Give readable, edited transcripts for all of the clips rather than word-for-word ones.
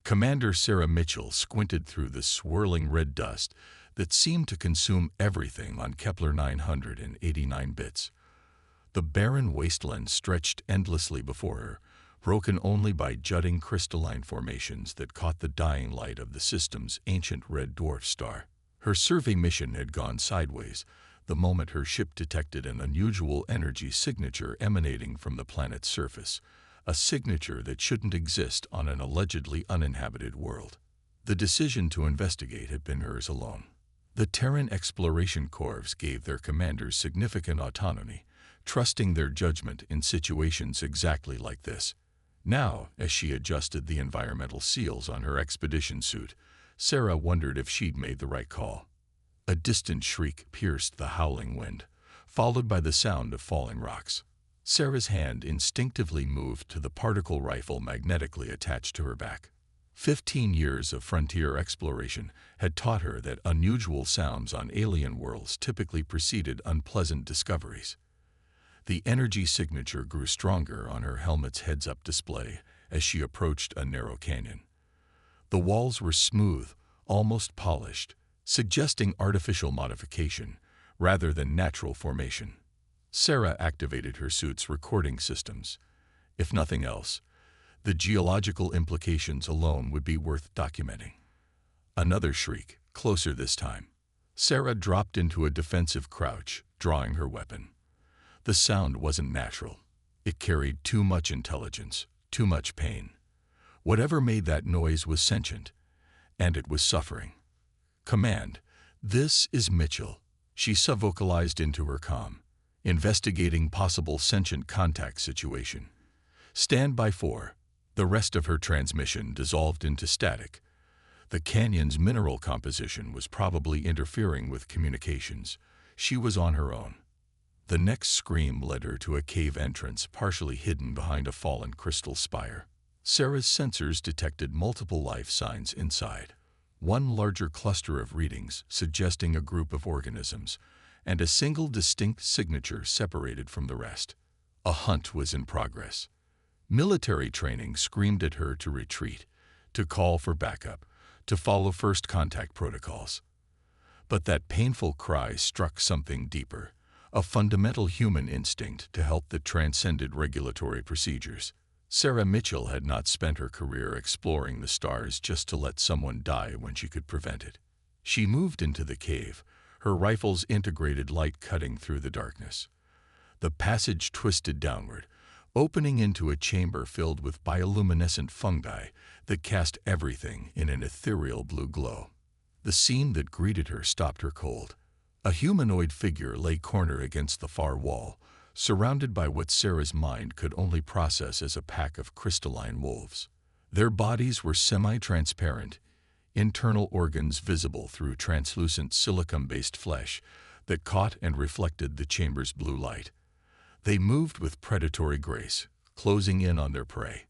Commander Sarah Mitchell squinted through the swirling red dust that seemed to consume everything on Kepler 989 bits. The barren wasteland stretched endlessly before her, broken only by jutting crystalline formations that caught the dying light of the system's ancient red dwarf star. Her survey mission had gone sideways the moment her ship detected an unusual energy signature emanating from the planet's surface, a signature that shouldn't exist on an allegedly uninhabited world. The decision to investigate had been hers alone. The Terran Exploration Corps gave their commanders significant autonomy, trusting their judgment in situations exactly like this. Now, as she adjusted the environmental seals on her expedition suit, Sarah wondered if she'd made the right call. A distant shriek pierced the howling wind, followed by the sound of falling rocks. Sarah's hand instinctively moved to the particle rifle magnetically attached to her back. 15 years of frontier exploration had taught her that unusual sounds on alien worlds typically preceded unpleasant discoveries. The energy signature grew stronger on her helmet's heads-up display as she approached a narrow canyon. The walls were smooth, almost polished, suggesting artificial modification rather than natural formation. Sarah activated her suit's recording systems. If nothing else, the geological implications alone would be worth documenting. Another shriek, closer this time. Sarah dropped into a defensive crouch, drawing her weapon. The sound wasn't natural. It carried too much intelligence, too much pain. Whatever made that noise was sentient, and it was suffering. "Command, this is Mitchell," she subvocalized into her comm, investigating possible sentient contact situation. "Stand by for." The rest of her transmission dissolved into static. The canyon's mineral composition was probably interfering with communications. She was on her own. The next scream led her to a cave entrance partially hidden behind a fallen crystal spire. Sarah's sensors detected multiple life signs inside. One larger cluster of readings suggesting a group of organisms, and a single distinct signature separated from the rest. A hunt was in progress. Military training screamed at her to retreat, to call for backup, to follow first contact protocols. But that painful cry struck something deeper, a fundamental human instinct to help that transcended regulatory procedures. Sarah Mitchell had not spent her career exploring the stars just to let someone die when she could prevent it. She moved into the cave, her rifle's integrated light cutting through the darkness. The passage twisted downward, opening into a chamber filled with bioluminescent fungi that cast everything in an ethereal blue glow. The scene that greeted her stopped her cold. A humanoid figure lay cornered against the far wall, surrounded by what Sarah's mind could only process as a pack of crystalline wolves. Their bodies were semi-transparent, internal organs visible through translucent silicon-based flesh that caught and reflected the chamber's blue light. They moved with predatory grace, closing in on their prey.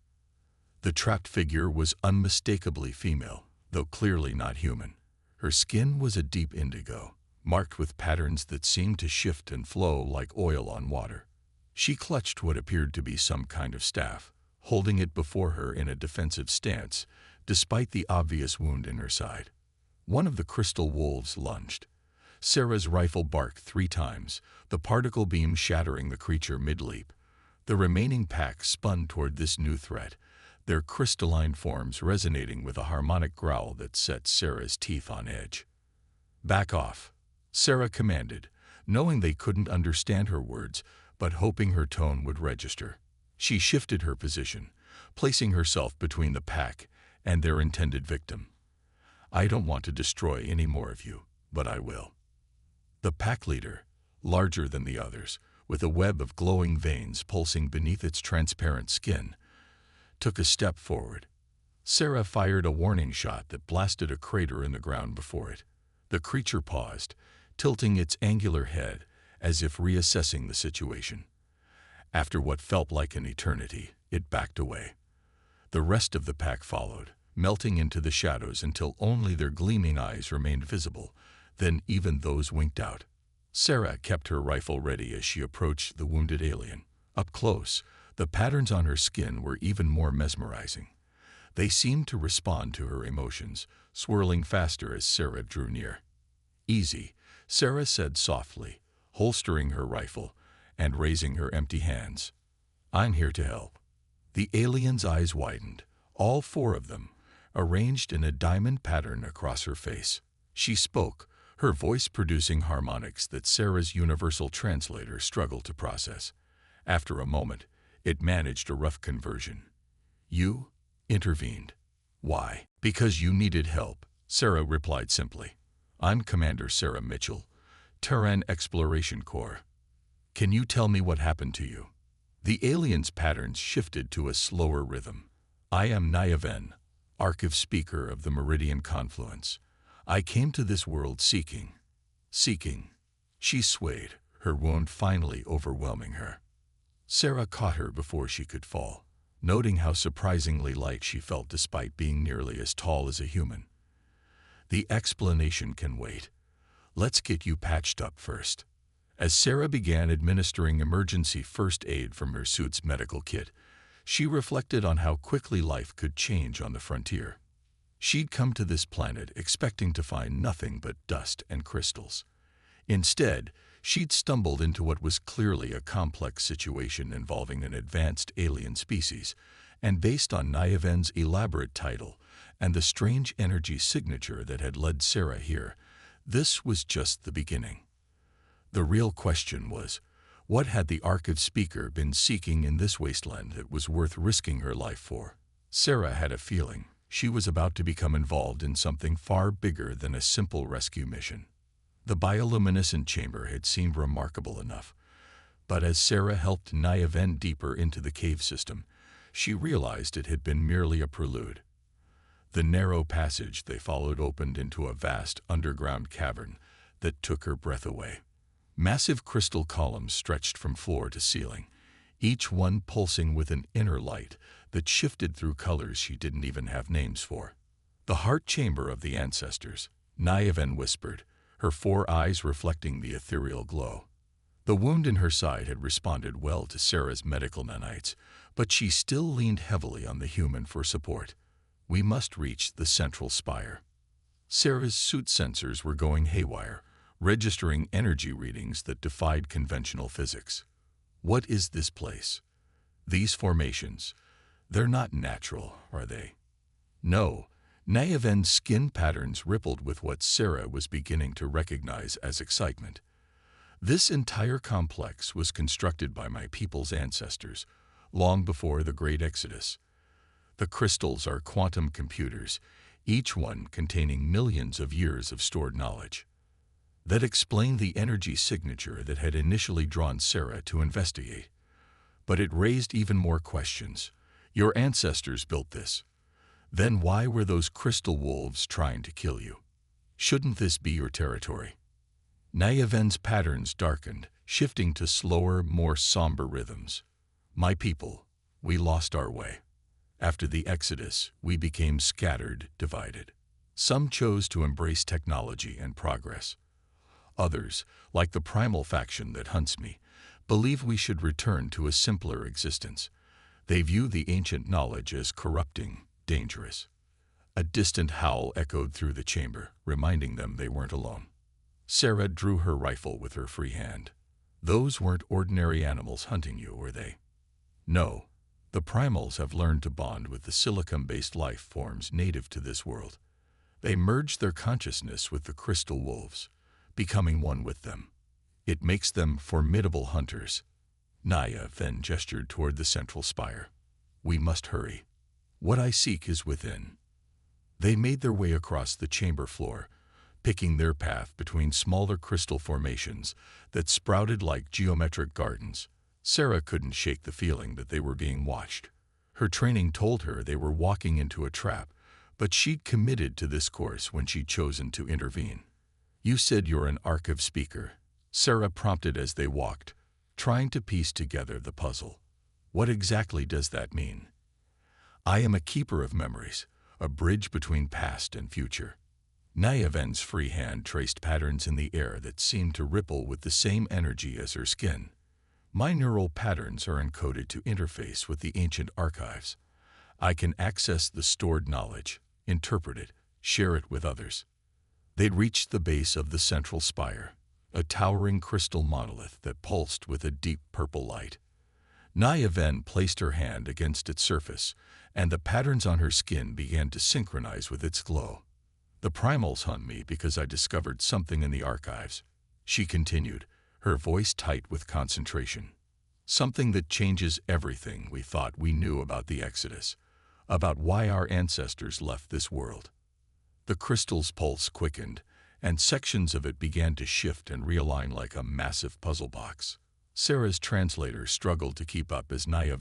The trapped figure was unmistakably female, though clearly not human. Her skin was a deep indigo, marked with patterns that seemed to shift and flow like oil on water. She clutched what appeared to be some kind of staff, holding it before her in a defensive stance, despite the obvious wound in her side. One of the crystal wolves lunged. Sarah's rifle barked 3 times, the particle beam shattering the creature mid-leap. The remaining pack spun toward this new threat, their crystalline forms resonating with a harmonic growl that set Sarah's teeth on edge. "Back off," Sarah commanded, knowing they couldn't understand her words, but hoping her tone would register. She shifted her position, placing herself between the pack and their intended victim. "I don't want to destroy any more of you, but I will." The pack leader, larger than the others, with a web of glowing veins pulsing beneath its transparent skin, took a step forward. Sarah fired a warning shot that blasted a crater in the ground before it. The creature paused, tilting its angular head as if reassessing the situation. After what felt like an eternity, it backed away. The rest of the pack followed, melting into the shadows until only their gleaming eyes remained visible. Then even those winked out. Sarah kept her rifle ready as she approached the wounded alien. Up close, the patterns on her skin were even more mesmerizing. They seemed to respond to her emotions, swirling faster as Sarah drew near. "Easy," Sarah said softly, holstering her rifle and raising her empty hands. "I'm here to help." The alien's eyes widened, all four of them, arranged in a diamond pattern across her face. She spoke, her voice producing harmonics that Sarah's universal translator struggled to process. After a moment, it managed a rough conversion. "You intervened. Why?" "Because you needed help," Sarah replied simply. "I'm Commander Sarah Mitchell, Terran Exploration Corps. Can you tell me what happened to you?" The alien's patterns shifted to a slower rhythm. "I am Nyaven, Archive Speaker of the Meridian Confluence. I came to this world seeking. She swayed, her wound finally overwhelming her. Sarah caught her before she could fall, noting how surprisingly light she felt despite being nearly as tall as a human. "The explanation can wait. Let's get you patched up first." As Sarah began administering emergency first aid from her suit's medical kit, she reflected on how quickly life could change on the frontier. She'd come to this planet expecting to find nothing but dust and crystals. Instead, she'd stumbled into what was clearly a complex situation involving an advanced alien species, and based on Nyaven's elaborate title and the strange energy signature that had led Sarah here, this was just the beginning. The real question was, what had the Archive Speaker been seeking in this wasteland that was worth risking her life for? Sarah had a feeling she was about to become involved in something far bigger than a simple rescue mission. The bioluminescent chamber had seemed remarkable enough, but as Sarah helped Nyaven deeper into the cave system, she realized it had been merely a prelude. The narrow passage they followed opened into a vast underground cavern that took her breath away. Massive crystal columns stretched from floor to ceiling, each one pulsing with an inner light that shifted through colors she didn't even have names for. "The heart chamber of the ancestors," Nyaven whispered, her four eyes reflecting the ethereal glow. The wound in her side had responded well to Sarah's medical nanites, but she still leaned heavily on the human for support. "We must reach the central spire." Sarah's suit sensors were going haywire, registering energy readings that defied conventional physics. "What is this place? These formations? They're not natural, are they?" "No." Nyaven's skin patterns rippled with what Sarah was beginning to recognize as excitement. "This entire complex was constructed by my people's ancestors, long before the Great Exodus. The crystals are quantum computers, each one containing millions of years of stored knowledge. That explained the energy signature that had initially drawn Sarah to investigate. But it raised even more questions. Your ancestors built this. Then why were those crystal wolves trying to kill you? Shouldn't this be your territory?" Nyaven's patterns darkened, shifting to slower, more somber rhythms. "My people, we lost our way. After the Exodus, we became scattered, divided. Some chose to embrace technology and progress. Others, like the primal faction that hunts me, believe we should return to a simpler existence. They view the ancient knowledge as corrupting, dangerous." A distant howl echoed through the chamber, reminding them they weren't alone. Sarah drew her rifle with her free hand. "Those weren't ordinary animals hunting you, were they?" "No. The primals have learned to bond with the silicon-based life forms native to this world. They merged their consciousness with the crystal wolves, becoming one with them. It makes them formidable hunters." Naya then gestured toward the central spire. "We must hurry. What I seek is within." They made their way across the chamber floor, picking their path between smaller crystal formations that sprouted like geometric gardens. Sarah couldn't shake the feeling that they were being watched. Her training told her they were walking into a trap, but she'd committed to this course when she'd chosen to intervene. "You said you're an Archive Speaker," Sarah prompted as they walked, trying to piece together the puzzle. "What exactly does that mean?" "I am a keeper of memories, a bridge between past and future." Nyaven's free hand traced patterns in the air that seemed to ripple with the same energy as her skin. "My neural patterns are encoded to interface with the ancient archives. I can access the stored knowledge, interpret it, share it with others. They'd reached the base of the central spire, a towering crystal monolith that pulsed with a deep purple light. Naya placed her hand against its surface, and the patterns on her skin began to synchronize with its glow. The primals hunt me because I discovered something in the archives, she continued, her voice tight with concentration. Something that changes everything we thought we knew about the Exodus, about why our ancestors left this world. The crystal's pulse quickened, and sections of it began to shift and realign like a massive puzzle box. Sarah's translator struggled to keep up as Naya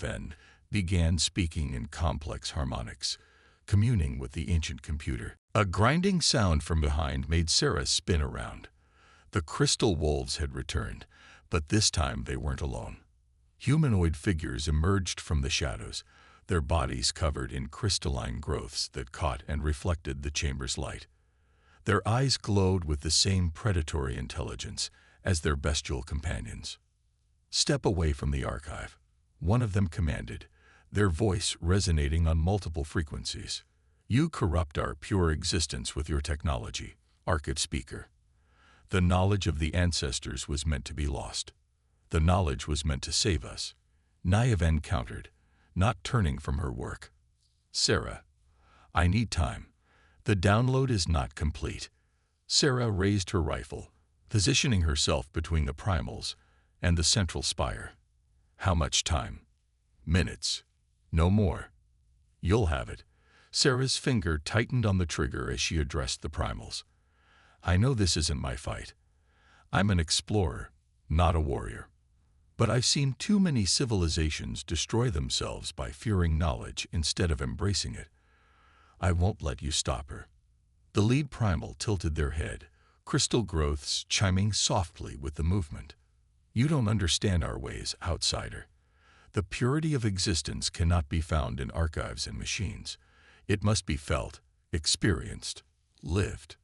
began speaking in complex harmonics, communing with the ancient computer. A grinding sound from behind made Sarah spin around. The crystal wolves had returned, but this time they weren't alone. Humanoid figures emerged from the shadows, their bodies covered in crystalline growths that caught and reflected the chamber's light. Their eyes glowed with the same predatory intelligence as their bestial companions. "Step away from the archive," one of them commanded, their voice resonating on multiple frequencies. "You corrupt our pure existence with your technology, archive speaker." The knowledge of the ancestors was meant to be lost. The knowledge was meant to save us. Naya countered, not turning from her work. "Sarah, I need time. The download is not complete." Sarah raised her rifle, positioning herself between the primals and the central spire. "How much time?" "Minutes. No more." "You'll have it." Sarah's finger tightened on the trigger as she addressed the primals. "I know this isn't my fight. I'm an explorer, not a warrior. But I've seen too many civilizations destroy themselves by fearing knowledge instead of embracing it. I won't let you stop her." The lead primal tilted their head, crystal growths chiming softly with the movement. "You don't understand our ways, outsider. The purity of existence cannot be found in archives and machines. It must be felt, experienced, lived."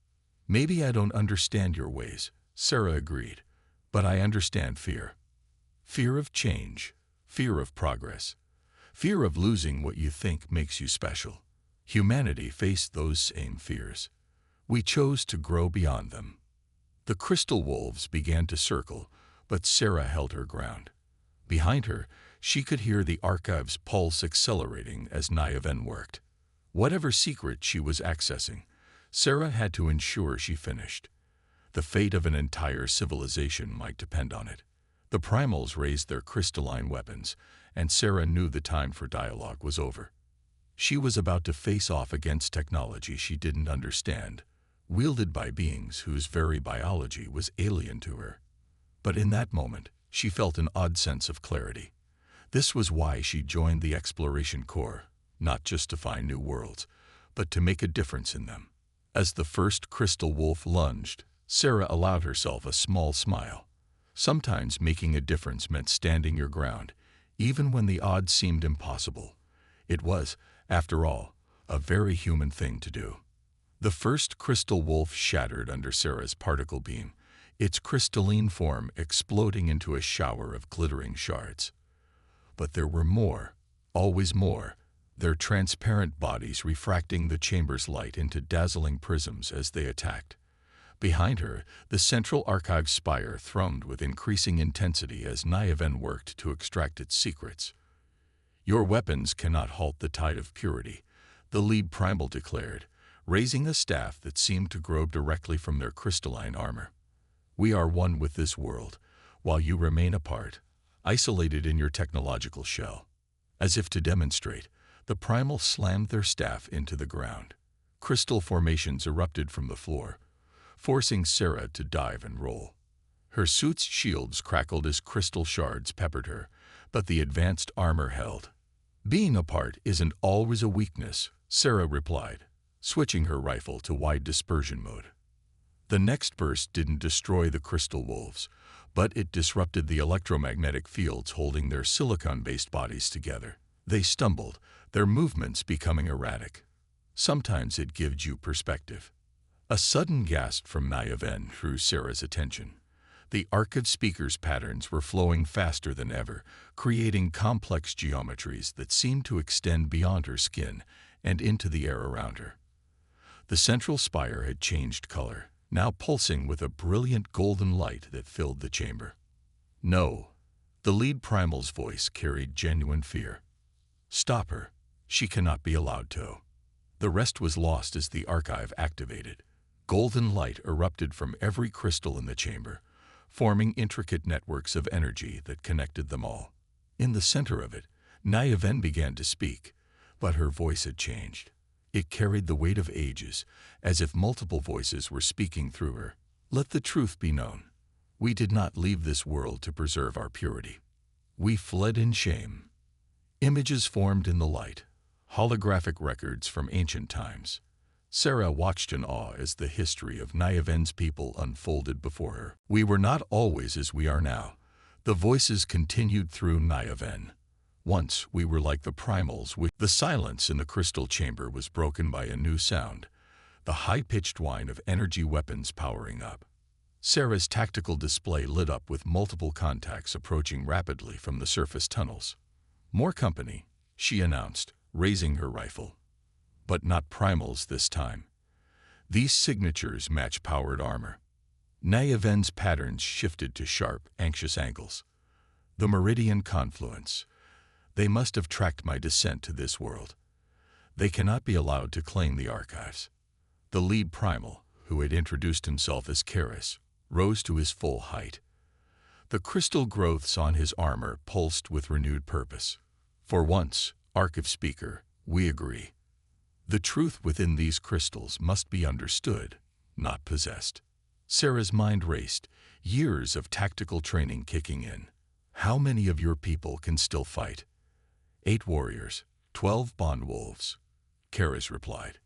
"Maybe I don't understand your ways," Sarah agreed, "but I understand fear. Fear of change, fear of progress, fear of losing what you think makes you special. Humanity faced those same fears. We chose to grow beyond them." The crystal wolves began to circle, but Sarah held her ground. Behind her, she could hear the archive's pulse accelerating as Naya worked. Whatever secret she was accessing, Sarah had to ensure she finished. The fate of an entire civilization might depend on it. The primals raised their crystalline weapons, and Sarah knew the time for dialogue was over. She was about to face off against technology she didn't understand, wielded by beings whose very biology was alien to her. But in that moment, she felt an odd sense of clarity. This was why she joined the Exploration Corps, not just to find new worlds, but to make a difference in them. As the first crystal wolf lunged, Sarah allowed herself a small smile. Sometimes making a difference meant standing your ground, even when the odds seemed impossible. It was, after all, a very human thing to do. The first crystal wolf shattered under Sarah's particle beam, its crystalline form exploding into a shower of glittering shards. But there were more, always more, their transparent bodies refracting the chamber's light into dazzling prisms as they attacked. Behind her, the central archive spire thrummed with increasing intensity as Naya worked to extract its secrets. "Your weapons cannot halt the tide of purity," the lead primal declared, raising a staff that seemed to grow directly from their crystalline armor. "We are one with this world, while you remain apart, isolated in your technological shell." As if to demonstrate, the primal slammed their staff into the ground. Crystal formations erupted from the floor, forcing Sarah to dive and roll. Her suit's shields crackled as crystal shards peppered her, but the advanced armor held. "Being apart isn't always a weakness," Sarah replied, switching her rifle to wide dispersion mode. The next burst didn't destroy the crystal wolves, but it disrupted the electromagnetic fields holding their silicon-based bodies together. They stumbled, their movements becoming erratic. Sometimes it gives you perspective. A sudden gasp from Naya drew Sarah's attention. The arc of speakers' patterns were flowing faster than ever, creating complex geometries that seemed to extend beyond her skin and into the air around her. The central spire had changed color, now pulsing with a brilliant golden light that filled the chamber. "No." The lead primal's voice carried genuine fear. "Stop her. She cannot be allowed to." The rest was lost as the archive activated. Golden light erupted from every crystal in the chamber, forming intricate networks of energy that connected them all. In the center of it, Nyaven began to speak, but her voice had changed. It carried the weight of ages, as if multiple voices were speaking through her. "Let the truth be known. We did not leave this world to preserve our purity. We fled in shame." Images formed in the light, holographic records from ancient times. Sarah watched in awe as the history of Nyaven's people unfolded before her. "We were not always as we are now." The voices continued through Nyaven. "Once we were like the primals." The silence in the crystal chamber was broken by a new sound, the high-pitched whine of energy weapons powering up. Sarah's tactical display lit up with multiple contacts approaching rapidly from the surface tunnels. "More company," she announced, raising her rifle. But not primals this time. These signatures match powered armor. Nyaven's patterns shifted to sharp, anxious angles. The meridian confluence. They must have tracked my descent to this world. They cannot be allowed to claim the archives. The lead primal, who had introduced himself as Karis, rose to his full height. The crystal growths on his armor pulsed with renewed purpose. "For once, Arc of Speaker, we agree. The truth within these crystals must be understood, not possessed." Sarah's mind raced, years of tactical training kicking in. "How many of your people can still fight?" 8 warriors, 12 bond wolves," Karis replied.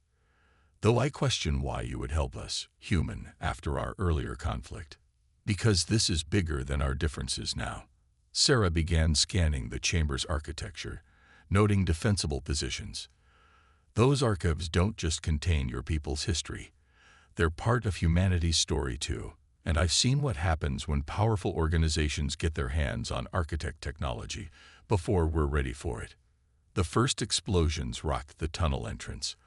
"Though I question why you would help us, human, after our earlier conflict. Because this is bigger than our differences now." Sarah began scanning the chamber's architecture, noting defensible positions. "Those archives don't just contain your people's history. They're part of humanity's story too, and I've seen what happens when powerful organizations get their hands on architect technology before we're ready for it." The first explosions rocked the tunnel entrance.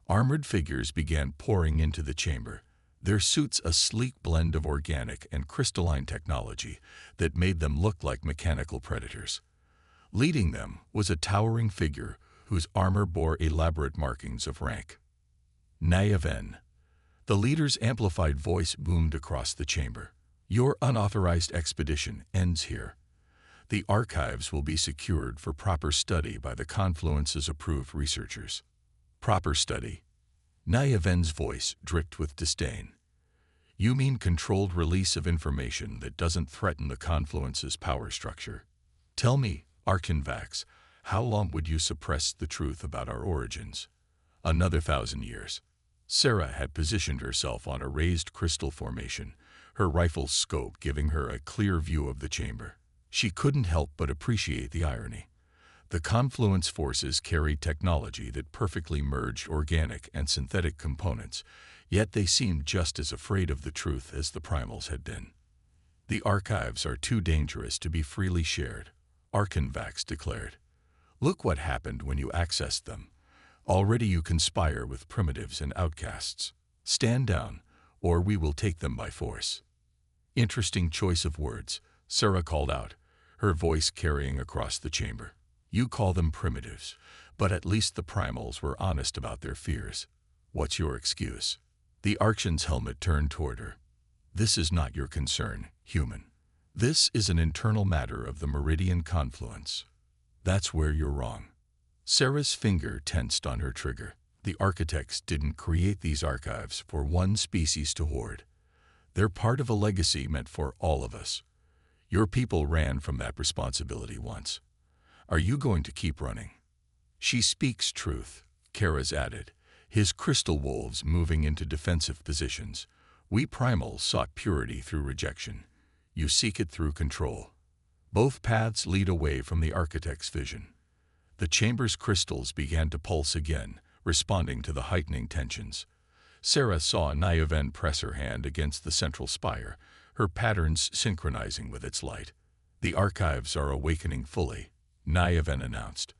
Armored figures began pouring into the chamber, their suits a sleek blend of organic and crystalline technology that made them look like mechanical predators. Leading them was a towering figure whose armor bore elaborate markings of rank. "Nyaven." The leader's amplified voice boomed across the chamber. "Your unauthorized expedition ends here. The archives will be secured for proper study by the Confluence's approved researchers." "Proper study?" Nyaven's voice dripped with disdain. "You mean controlled release of information that doesn't threaten the Confluence's power structure? Tell me, Archinvax, how long would you suppress the truth about our origins?" "Another 1,000 years." Sarah had positioned herself on a raised crystal formation, her rifle's scope giving her a clear view of the chamber. She couldn't help but appreciate the irony. The Confluence forces carried technology that perfectly merged organic and synthetic components, yet they seemed just as afraid of the truth as the primals had been. "The archives are too dangerous to be freely shared," Archinvax declared. "Look what happened when you accessed them. Already you conspire with primitives and outcasts. Stand down, or we will take them by force." "Interesting choice of words," Sarah called out, her voice carrying across the chamber. "You call them primitives, but at least the primals were honest about their fears. What's your excuse?" The Archon's helmet turned toward her. "This is not your concern, human. This is an internal matter of the Meridian Confluence." "That's where you're wrong." Sarah's finger tensed on her trigger. The architects didn't create these archives for one species to hoard. They're part of a legacy meant for all of us. Your people ran from that responsibility once. Are you going to keep running? "She speaks truth," Karis added, his crystal wolves moving into defensive positions. "We primals sought purity through rejection. You seek it through control. Both paths lead away from the architect's vision." The chamber's crystals began to pulse again, responding to the heightening tensions. Sarah saw Nyaven press her hand against the central spire, her patterns synchronizing with its light. "The archives are awakening fully," Niaven announced.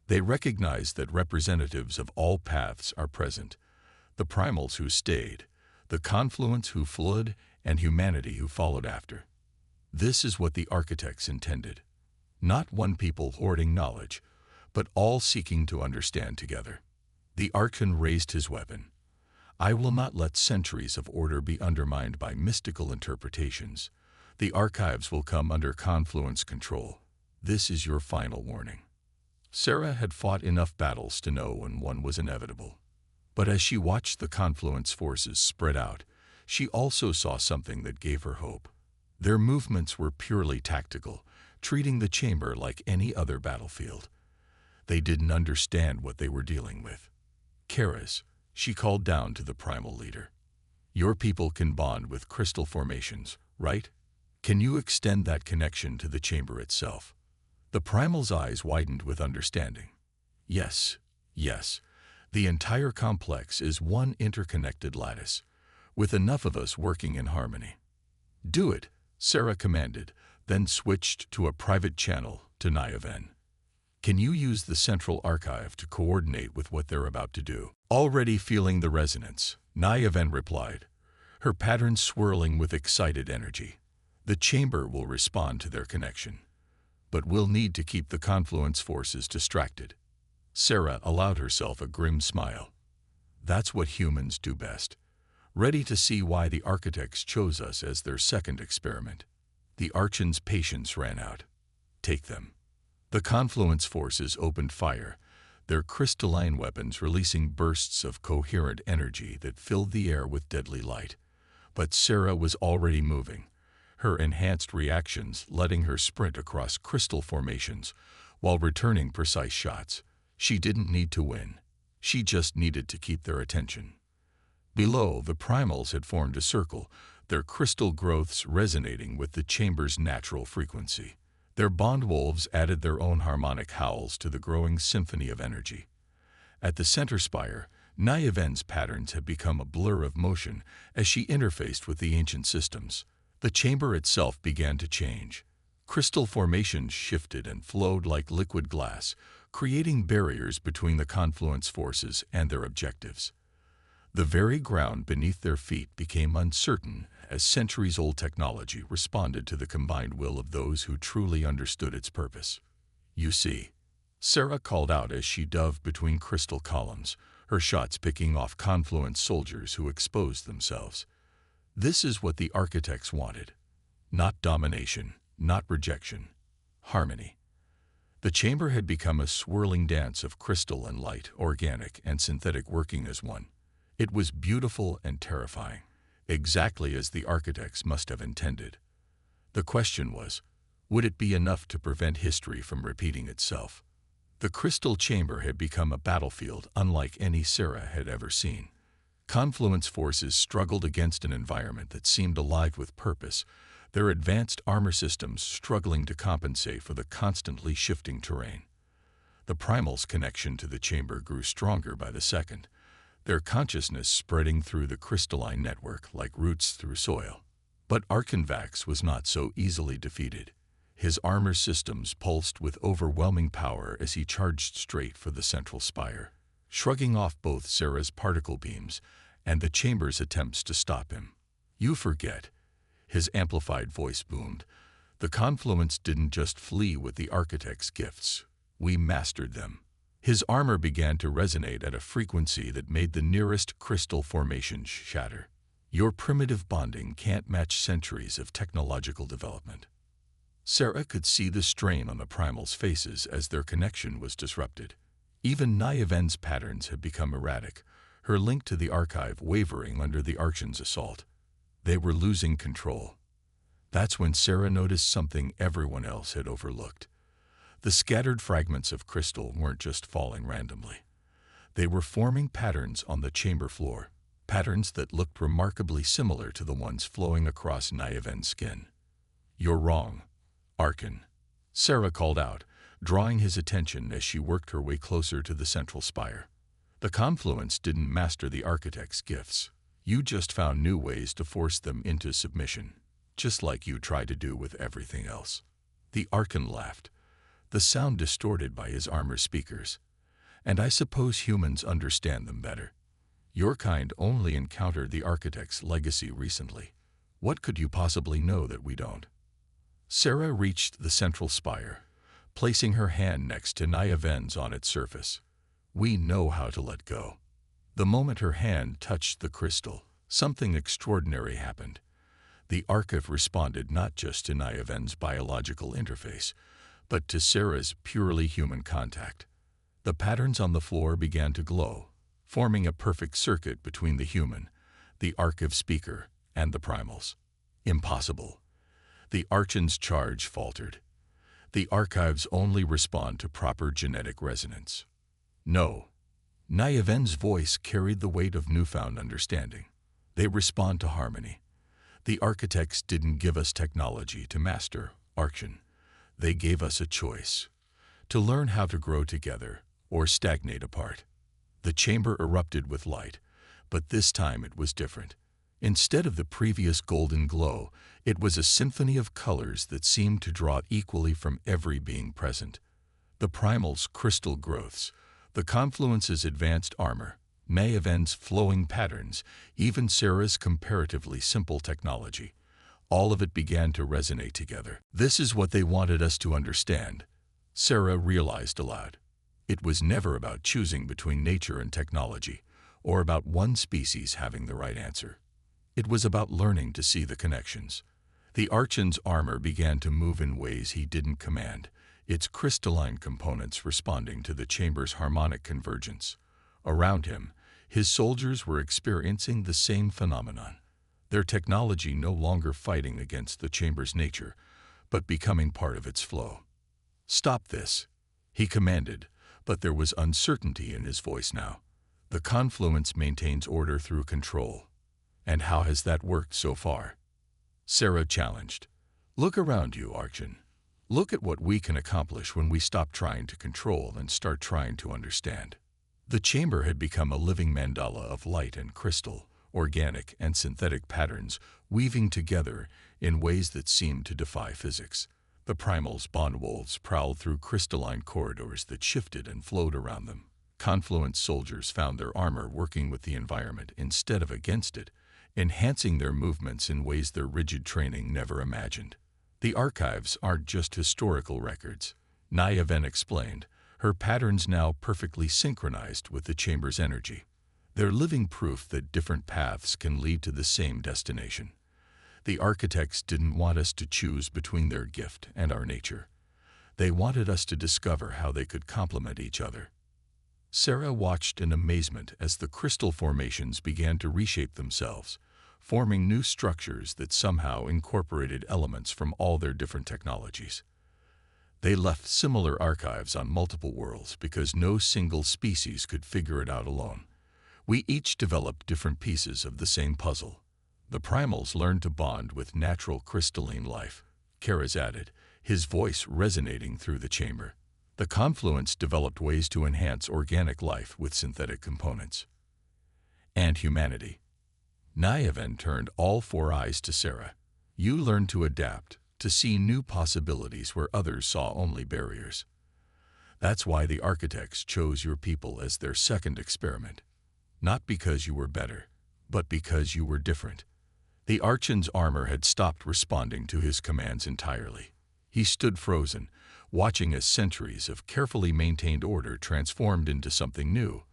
They recognize that representatives of all paths are present, the primals who stayed, the confluence who fled, and humanity who followed after. This is what the architects intended. Not one people hoarding knowledge, but all seeking to understand together. The Archon raised his weapon. "I will not let centuries of order be undermined by mystical interpretations. The archives will come under confluence control. This is your final warning." Sarah had fought enough battles to know when one was inevitable. But as she watched the confluence forces spread out, she also saw something that gave her hope. Their movements were purely tactical, treating the chamber like any other battlefield. They didn't understand what they were dealing with. "Karas," she called down to the primal leader. "Your people can bond with crystal formations, right? Can you extend that connection to the chamber itself?" The primal's eyes widened with understanding. "Yes, yes. The entire complex is one interconnected lattice, with enough of us working in harmony." "Do it," Sarah commanded, then switched to a private channel to Niaven. "Can you use the central archive to coordinate with what they're about to do?" Already feeling the resonance, Niaven replied, her patterns swirling with excited energy. "The chamber will respond to their connection, but we'll need to keep the confluence forces distracted." Sarah allowed herself a grim smile. That's what humans do best. Ready to see why the architects chose us as their second experiment. The Archon's patience ran out. "Take them." The confluence forces opened fire, their crystalline weapons releasing bursts of coherent energy that filled the air with deadly light. But Sarah was already moving, her enhanced reactions letting her sprint across crystal formations while returning precise shots. She didn't need to win. She just needed to keep their attention. Below, the primals had formed a circle, their crystal growths resonating with the chamber's natural frequency. Their bond wolves added their own harmonic howls to the growing symphony of energy. At the center spire, Niaven's patterns had become a blur of motion as she interfaced with the ancient systems. The chamber itself began to change. Crystal formations shifted and flowed like liquid glass, creating barriers between the confluence forces and their objectives. The very ground beneath their feet became uncertain as centuries-old technology responded to the combined will of those who truly understood its purpose. "You see," Sarah called out as she dove between crystal columns, her shots picking off confluence soldiers who exposed themselves. "This is what the architects wanted. Not domination, not rejection. Harmony." The chamber had become a swirling dance of crystal and light, organic and synthetic working as one. It was beautiful and terrifying, exactly as the architects must have intended. The question was, would it be enough to prevent history from repeating itself? The crystal chamber had become a battlefield unlike any Sarah had ever seen. Confluence forces struggled against an environment that seemed alive with purpose, their advanced armor systems struggling to compensate for the constantly shifting terrain. The primal's connection to the chamber grew stronger by the second, their consciousness spreading through the crystalline network like roots through soil. But Archenvax was not so easily defeated. His armor systems pulsed with overwhelming power as he charged straight for the central spire, shrugging off both Sarah's particle beams and the chamber's attempts to stop him. "You forget," his amplified voice boomed. "The confluence didn't just flee with the architect's gifts. We mastered them." His armor began to resonate at a frequency that made the nearest crystal formations shatter. "Your primitive bonding can't match centuries of technological development." Sarah could see the strain on the primals' faces as their connection was disrupted. Even Niaven's patterns had become erratic, her link to the archive wavering under the Archon's assault. They were losing control. That's when Sarah noticed something everyone else had overlooked. The scattered fragments of crystal weren't just falling randomly. They were forming patterns on the chamber floor, patterns that looked remarkably similar to the ones flowing across Niaven's skin. "You're wrong, Archon," Sarah called out, drawing his attention as she worked her way closer to the central spire. "The confluence didn't master the architect's gifts. You just found new ways to force them into submission. just like you try to do with everything else." The Archon laughed, the sound distorted by his armor speakers. "And I suppose humans understand them better. Your kind only encountered the Architect's legacy recently. What could you possibly know that we don't?" Sarah reached the central spire, placing her hand next to Niaven's on its surface. "We know how to let go." The moment her hand touched the crystal, something extraordinary happened. The Archive responded not just to Niaven's biological interface, but to Sarah's purely human contact. The patterns on the floor began to glow, forming a perfect circuit between the human, the Archive speaker, and the primals. Impossible. The Archon's charge faltered. The Archives only respond to proper genetic resonance. "No." Niaven's voice carried the weight of newfound understanding. "They respond to harmony. The Architects didn't give us technology to master, Archon. They gave us a choice, to learn how to grow together or stagnate apart." The chamber erupted with light, but this time it was different. Instead of the previous golden glow, it was a symphony of colors that seemed to draw equally from every being present. The Primal's crystal growths, the Confluence's advanced armor, Niaven's flowing patterns, even Sarah's comparatively simple technology. All of it began to resonate together. "This is what they wanted us to understand," Sarah realized aloud. It was never about choosing between nature and technology, or about one species having the right answer. It was about learning to see the connections. The Archon's armor began to move in ways he didn't command, its crystalline components responding to the chamber's harmonic convergence. Around him, his soldiers were experiencing the same phenomenon, their technology no longer fighting against the chamber's nature, but becoming part of its flow. "Stop this," he commanded, but there was uncertainty in his voice now. "The Confluence maintains order through control. And how has that worked so far?" Sarah challenged. "Look around you, Archon. Look at what we can accomplish when we stop trying to control and start trying to understand." The chamber had become a living mandala of light and crystal, organic and synthetic patterns weaving together in ways that seemed to defy physics. The Primal's bond wolves prowled through crystalline corridors that shifted and flowed around them. Confluence soldiers found their armor working with the environment instead of against it, enhancing their movements in ways their rigid training never imagined. "The Archives aren't just historical records," Niaven explained, her patterns now perfectly synchronized with the chamber's energy. "They're living proof that different paths can lead to the same destination. The Architects didn't want us to choose between their gift and our nature. They wanted us to discover how they could complement each other." Sarah watched in amazement as the crystal formations began to reshape themselves, forming new structures that somehow incorporated elements from all their different technologies. They left similar archives on multiple worlds because no single species could figure it out alone. "We each developed different pieces of the same puzzle. The Primals learned to bond with natural crystalline life," Karaz added, his voice resonating through the chamber. "The Confluence developed ways to enhance organic life with synthetic components." "And humanity." Niaven turned all four eyes to Sarah. "You learned to adapt, to see new possibilities where others saw only barriers. That's why the Architects chose your people as their second experiment. Not because you were better, but because you were different." The Archon's armor had stopped responding to his commands entirely. He stood frozen, watching as centuries of carefully maintained order transformed into something new,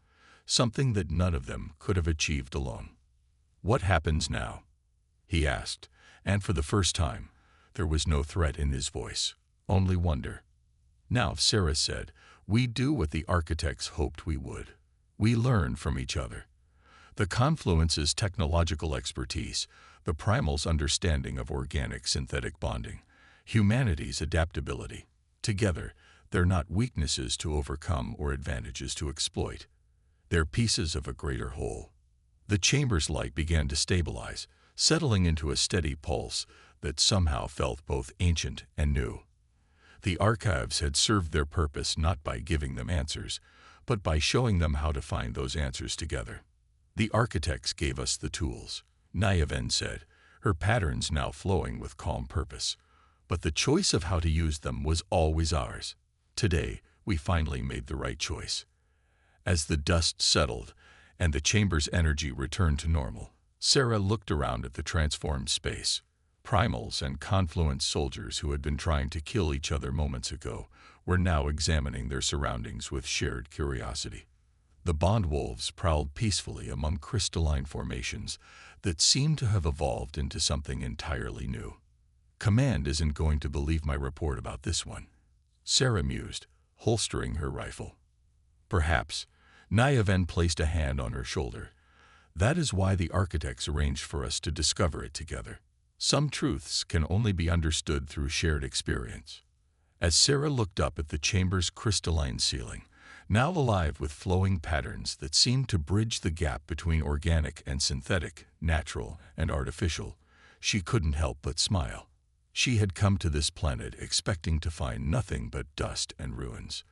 something that none of them could have achieved alone. "What happens now?" he asked, and for the first time, there was no threat in his voice, only wonder. "Now," Sarah said, "we do what the Architects hoped we would. We learn from each other. The Confluence's technological expertise, the Primal's understanding of organic-synthetic bonding, humanity's adaptability. Together, they're not weaknesses to overcome or advantages to exploit. They're pieces of a greater whole." The chamber's light began to stabilize, settling into a steady pulse that somehow felt both ancient and new. The Archives had served their purpose not by giving them answers, but by showing them how to find those answers together. "The Architects gave us the tools," Niaven said, her patterns now flowing with calm purpose. But the choice of how to use them was always ours. Today, we finally made the right choice. As the dust settled and the chamber's energy returned to normal, Sarah looked around at the transformed space. Primals and confluence soldiers who had been trying to kill each other moments ago were now examining their surroundings with shared curiosity. The bond wolves prowled peacefully among crystalline formations that seemed to have evolved into something entirely new. Command isn't going to believe my report about this one, Sarah mused, holstering her rifle. Perhaps. Nyaven placed a hand on her shoulder. That is why the architects arranged for us to discover it together. Some truths can only be understood through shared experience. As Sarah looked up at the chamber's crystalline ceiling, now alive with flowing patterns that seemed to bridge the gap between organic and synthetic, natural and artificial, she couldn't help but smile. She had come to this planet expecting to find nothing but dust and ruins.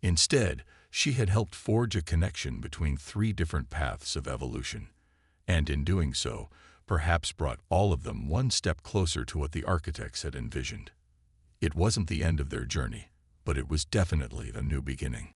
Instead, she had helped forge a connection between three different paths of evolution, and in doing so, perhaps brought all of them one step closer to what the architects had envisioned. It wasn't the end of their journey, but it was definitely a new beginning.